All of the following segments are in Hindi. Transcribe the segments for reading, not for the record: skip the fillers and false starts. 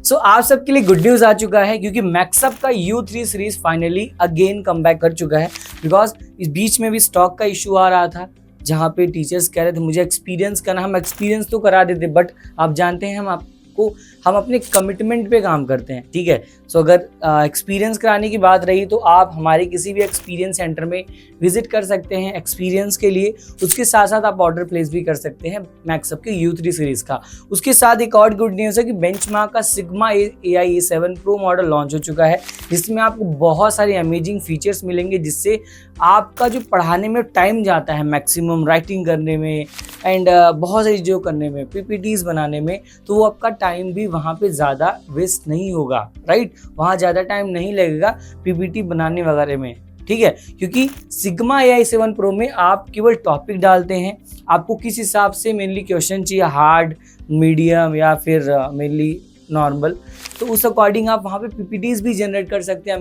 सो आप सबके लिए गुड न्यूज़ आ चुका है क्योंकि मैक्सअप का U3 series finally again come back कर चुका है। बिकॉज इस बीच में भी स्टॉक का इशू आ रहा था जहाँ पे टीचर्स कह रहे थे मुझे एक्सपीरियंस करना। हम एक्सपीरियंस तो करा देते बट आप जानते हैं हम अपने कमिटमेंट पे काम करते हैं, ठीक है। सो अगर एक्सपीरियंस कराने की बात रही तो आप हमारे किसी भी एक्सपीरियंस सेंटर में विजिट कर सकते हैं एक्सपीरियंस के लिए। उसके साथ साथ आप ऑर्डर प्लेस भी कर सकते हैं मैक्सअप के U3 सीरीज का। उसके साथ एक और गुड न्यूज़ है कि बेंचमार्क का sigma AI A7 pro model launch हो चुका है, जिसमें आपको बहुत सारे अमेजिंग फीचर्स मिलेंगे, जिससे आपका जो पढ़ाने में टाइम जाता है मैक्सिमम राइटिंग करने में एंड बहुत सारी चीज़ों करने में, PPTs बनाने में, तो वो आपका टाइम भी वहाँ पे ज़्यादा वेस्ट नहीं होगा, राइट। वहाँ ज़्यादा टाइम नहीं लगेगा PPT बनाने वगैरह में, ठीक है। क्योंकि सिग्मा AI 7 प्रो में आप केवल टॉपिक डालते हैं, आपको किस हिसाब से मेनली क्वेश्चन चाहिए, हार्ड, मीडियम या फिर मेनली नॉर्मल, तो उस अकॉर्डिंग आप वहाँ पे PPTs भी जनरेट कर सकते हैं,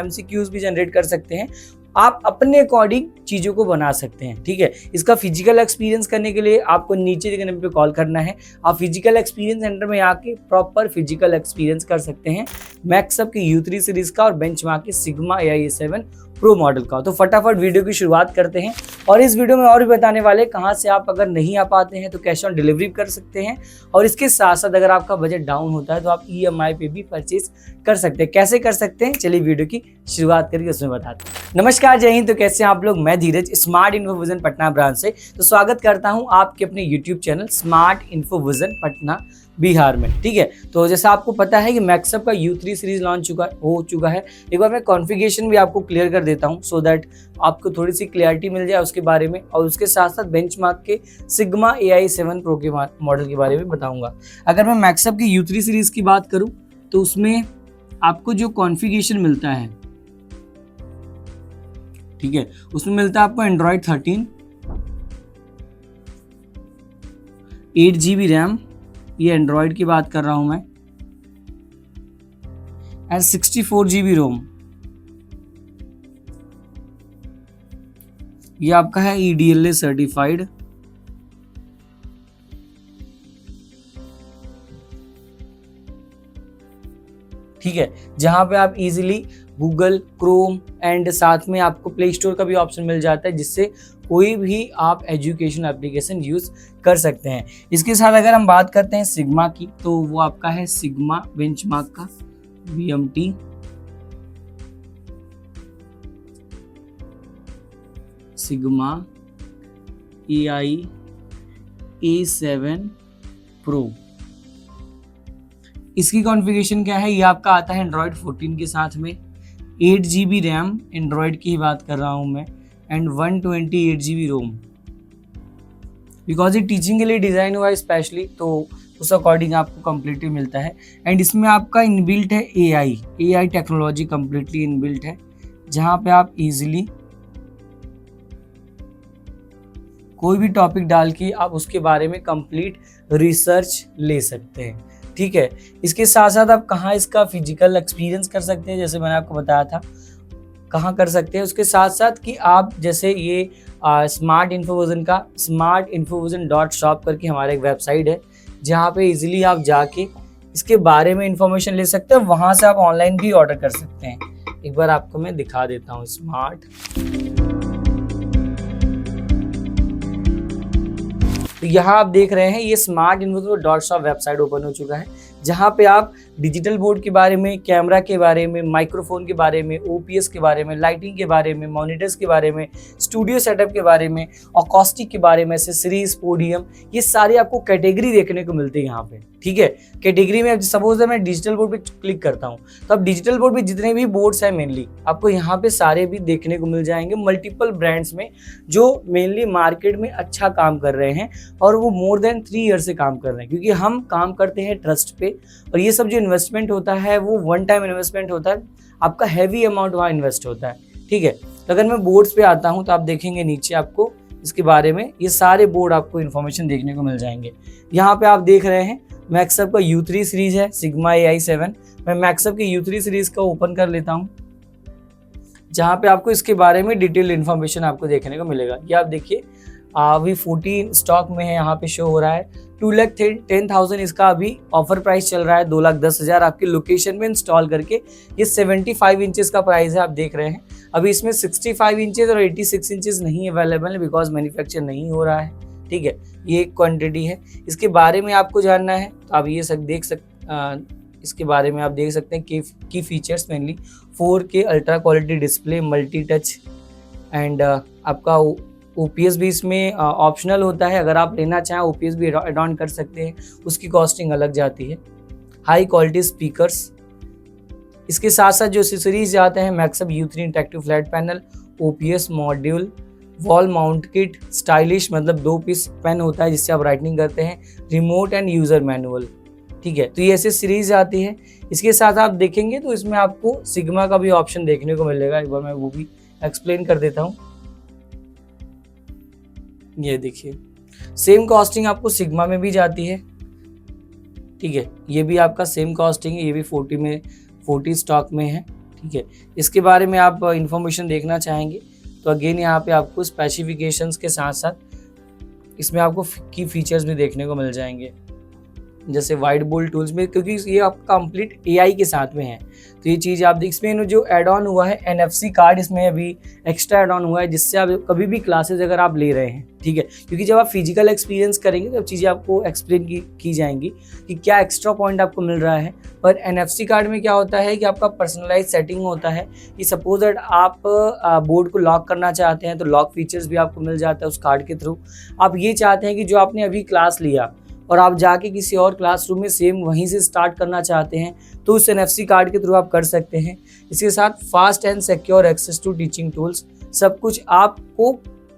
MCQs भी जनरेट कर सकते हैं। आप अपने अकॉर्डिंग चीज़ों को बना सकते हैं, ठीक है। इसका फिजिकल एक्सपीरियंस करने के लिए आपको नीचे के नंबर पे कॉल करना है। आप फिजिकल एक्सपीरियंस सेंटर में आके प्रॉपर फिजिकल एक्सपीरियंस कर सकते हैं मैक्सअप के U3 सीरीज का और बेंचमार्क के sigma AI A7 pro model का। तो फटाफट वीडियो की शुरुआत करते हैं और इस वीडियो में और भी बताने वाले कहाँ से आप अगर नहीं आ पाते हैं तो कैश ऑन डिलीवरी कर सकते हैं, और इसके साथ साथ अगर आपका बजट डाउन होता है तो आप EMI पे भी परचेज कर सकते हैं। कैसे कर सकते हैं, चलिए वीडियो की शुरुआत करके उसमें बताते हैं। नमस्कार, जय हिंद। तो कैसे हैं आप लोग? मैं धीरज, स्मार्ट इन्फोविजन पटना ब्रांच से। तो स्वागत करता हूं आपके अपने YouTube channel smart Infovision Patna Bihar में, ठीक है। तो जैसा आपको पता है कि मैक्सअप का U3 सीरीज लॉन्च हो चुका है। एक बार मैं कॉन्फ़िगरेशन भी आपको क्लियर कर देता हूं सो दैट आपको थोड़ी सी क्लैरिटी मिल जाए उसके बारे में, और उसके साथ साथ बेंचमार्क के सिग्मा AI 7 प्रो के मॉडल के बारे में बताऊंगा। अगर मैं मैक्सअप की U3 सीरीज की बात करूं तो उसमें आपको जो कॉन्फ़िगरेशन मिलता है, ठीक है, उसमें मिलता है आपको Android 13, 8GB रैम, ये एंड्रॉयड की बात कर रहा हूं मैं, एंड 64GB रोम। ये आपका है EDLA सर्टिफाइड। ठीक है, जहां पे आप इजीली गूगल, क्रोम एंड साथ में आपको प्ले स्टोर का भी ऑप्शन मिल जाता है, जिससे कोई भी आप एजुकेशन एप्लीकेशन यूज़ कर सकते हैं। इसके साथ अगर हम बात करते हैं सिग्मा की, तो वो आपका है सिग्मा बेंचमार्क का BMT, sigma AI A7 pro. इसकी कॉन्फ़िगरेशन क्या है, ये आपका आता है Android 14 के साथ में, 8GB रैम, एंड्रॉयड की बात कर रहा हूँ मैं, एंड 128GB रोम। बिकॉज ये टीचिंग के लिए डिज़ाइन हुआ है स्पेशली, तो उस अकॉर्डिंग आपको कम्प्लीटली मिलता है। एंड इसमें आपका इनबिल्ट है AI टेक्नोलॉजी कम्प्लीटली इनबिल्ट है, जहाँ पे आप इजीली कोई भी टॉपिक डाल के आप उसके बारे में कंप्लीट रिसर्च ले सकते हैं, ठीक है। इसके साथ साथ आप कहाँ इसका फिजिकल एक्सपीरियंस कर सकते हैं, जैसे मैंने आपको बताया था कहाँ कर सकते हैं। उसके साथ साथ कि आप जैसे ये स्मार्ट इन्फोविजन का smartinfovision.shop करके हमारा एक वेबसाइट है, जहाँ पे इजीली आप जाके इसके बारे में इंफॉर्मेशन ले सकते हैं। वहाँ से आप ऑनलाइन भी ऑर्डर कर सकते हैं। एक बार आपको मैं दिखा देता हूँ स्मार्ट। तो यहाँ आप देख रहे हैं ये smartinfovision.shop वेबसाइट ओपन हो चुका है, जहाँ पे आप डिजिटल बोर्ड के बारे में, कैमरा के बारे में, माइक्रोफोन के बारे में, OPS के बारे में, लाइटिंग के बारे में, मॉनिटर्स के बारे में, स्टूडियो सेटअप के बारे में, अकॉस्टिक के बारे में, एक्सेसरीज, पोडियम, ये सारी आपको कैटेगरी देखने को मिलती है यहाँ पे, ठीक है। कैटेगरी में सपोज मैं डिजिटल बोर्ड पे क्लिक करता हूँ, तो अब डिजिटल बोर्ड पे जितने भी बोर्ड्स हैं मेनली आपको यहाँ पे सारे भी देखने को मिल जाएंगे, मल्टीपल ब्रांड्स में जो मेनली मार्केट में अच्छा काम कर रहे हैं, और वो मोर देन 3 ईयर से काम कर रहे हैं, क्योंकि हम काम करते हैं ट्रस्ट पे, और ये सब जो इन्वेस्टमेंट होता है वो वन टाइम इन्वेस्टमेंट होता है, आपका हैवी अमाउंट वहाँ इन्वेस्ट होता है, ठीक है। तो अगर मैं बोर्ड्स पे आता हूँ तो आप देखेंगे नीचे आपको इसके बारे में ये सारे बोर्ड आपको इन्फॉर्मेशन देखने को मिल जाएंगे। यहाँ पे आप देख रहे हैं मैक्सअप का U3 सीरीज है सिग्मा AI 7। मैं मैक्सअप की U3 सीरीज का ओपन कर लेता हूँ, जहाँ पे आपको इसके बारे में डिटेल इन्फॉर्मेशन आपको देखने को मिलेगा। ये आप देखिए अभी 14 स्टॉक में है, यहाँ पे शो हो रहा है। 2,10,000 इसका अभी ऑफर प्राइस चल रहा है, 2,10,000 आपकी लोकेशन में इंस्टॉल करके। ये 75 इंचेस का प्राइस है, आप देख रहे हैं। अभी इसमें 65 इंचेस और 86 इंचेस नहीं अवेलेबल है बिकॉज मैन्युफैक्चर नहीं हो रहा है, ठीक है। ये एक क्वांटिटी है। इसके बारे में आपको जानना है तो आप ये सब इसके बारे में आप देख सकते हैं की features mainly 4K ultra quality display, multi touch and आपका OPS भी इसमें ऑप्शनल होता है। अगर आप लेना चाहें OPS भी एड ऑन कर सकते हैं, उसकी कॉस्टिंग अलग जाती है। हाई क्वालिटी स्पीकर्स, इसके साथ साथ जो एक्सेसरीज आते हैं, मैक्सअप U3 interactive flat panel, OPS module, wall mount kit, stylish मतलब 2 पीस पेन होता है जिससे आप राइटिंग करते हैं, रिमोट एंड यूज़र मैनुअल, ठीक है। तो ये ऐसे सीरीज आती है। इसके साथ आप देखेंगे तो इसमें आपको सिग्मा का भी ऑप्शन देखने को मिलेगा। एक बार मैं वो भी एक्सप्लेन कर देता हूँ। ये देखिए, सेम कॉस्टिंग आपको सिग्मा में भी जाती है, ठीक है। ये भी आपका सेम कॉस्टिंग है, ये भी 40 स्टॉक में है, ठीक है। इसके बारे में आप इंफॉर्मेशन देखना चाहेंगे तो अगेन यहाँ पे आपको स्पेसिफिकेशंस के साथ साथ इसमें आपको की फीचर्स भी देखने को मिल जाएंगे, जैसे वाइट बोल्ड टूल्स में, क्योंकि ये आपका कंप्लीट AI के साथ में है। तो ये चीज़ आप देख, इसमें जो एड ऑन हुआ है NFC कार्ड, इसमें अभी एक्स्ट्रा एड ऑन हुआ है जिससे आप कभी भी क्लासेस अगर आप ले रहे हैं, ठीक है, क्योंकि जब आप फिजिकल एक्सपीरियंस करेंगे तो चीज़ें आपको एक्सप्लेन की जाएंगी कि क्या एक्स्ट्रा पॉइंट आपको मिल रहा है। पर NFC कार्ड में क्या होता है कि आपका पर्सनलाइज सेटिंग होता है कि सपोज दैट आप बोर्ड को लॉक करना चाहते हैं तो लॉक फीचर्स भी आपको मिल जाता है उस कार्ड के थ्रू। आप ये चाहते हैं कि जो आपने अभी क्लास लिया और आप जाके किसी और क्लासरूम में सेम वहीं से स्टार्ट करना चाहते हैं तो उस NFC कार्ड के थ्रू आप कर सकते हैं। इसके साथ fast and secure access to teaching tools, सब कुछ आपको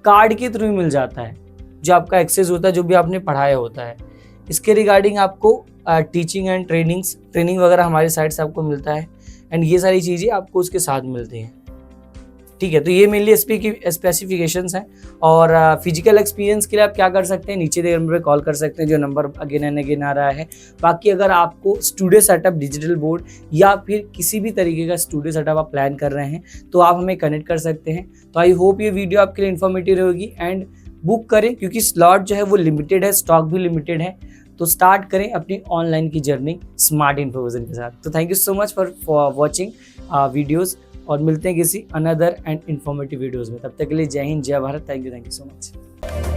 कार्ड के थ्रू ही मिल जाता है, जो आपका एक्सेस होता है, जो भी आपने पढ़ाया होता है। इसके रिगार्डिंग आपको टीचिंग एंड ट्रेनिंग वगैरह हमारी साइड से आपको मिलता है एंड ये सारी चीज़ें आपको उसके साथ मिलती हैं, ठीक है। तो ये मेनली SP की स्पेसिफिकेशंस हैं। और फिजिकल एक्सपीरियंस के लिए आप क्या कर सकते हैं, नीचे दे नंबर पे कॉल कर सकते हैं, जो नंबर अगेन एंड अगेन आ रहा है। बाकी अगर आपको स्टूडियो सेटअप, डिजिटल बोर्ड या फिर किसी भी तरीके का स्टूडियो सेटअप आप प्लान कर रहे हैं तो आप हमें कनेक्ट कर सकते हैं। तो आई होप ये वीडियो आपके लिए इन्फॉर्मेटिव रहेगी एंड बुक करें, क्योंकि स्लॉट जो है वो लिमिटेड है, स्टॉक भी लिमिटेड है। तो स्टार्ट करें अपनी ऑनलाइन की जर्नी स्मार्ट इन्फॉर्मेशन के साथ। तो thank you so much for watching videos और मिलते हैं किसी अनदर एंड इन्फॉर्मेटिव वीडियोज़ में। तब तक के लिए जय हिंद, जय Bharat. Thank you so much.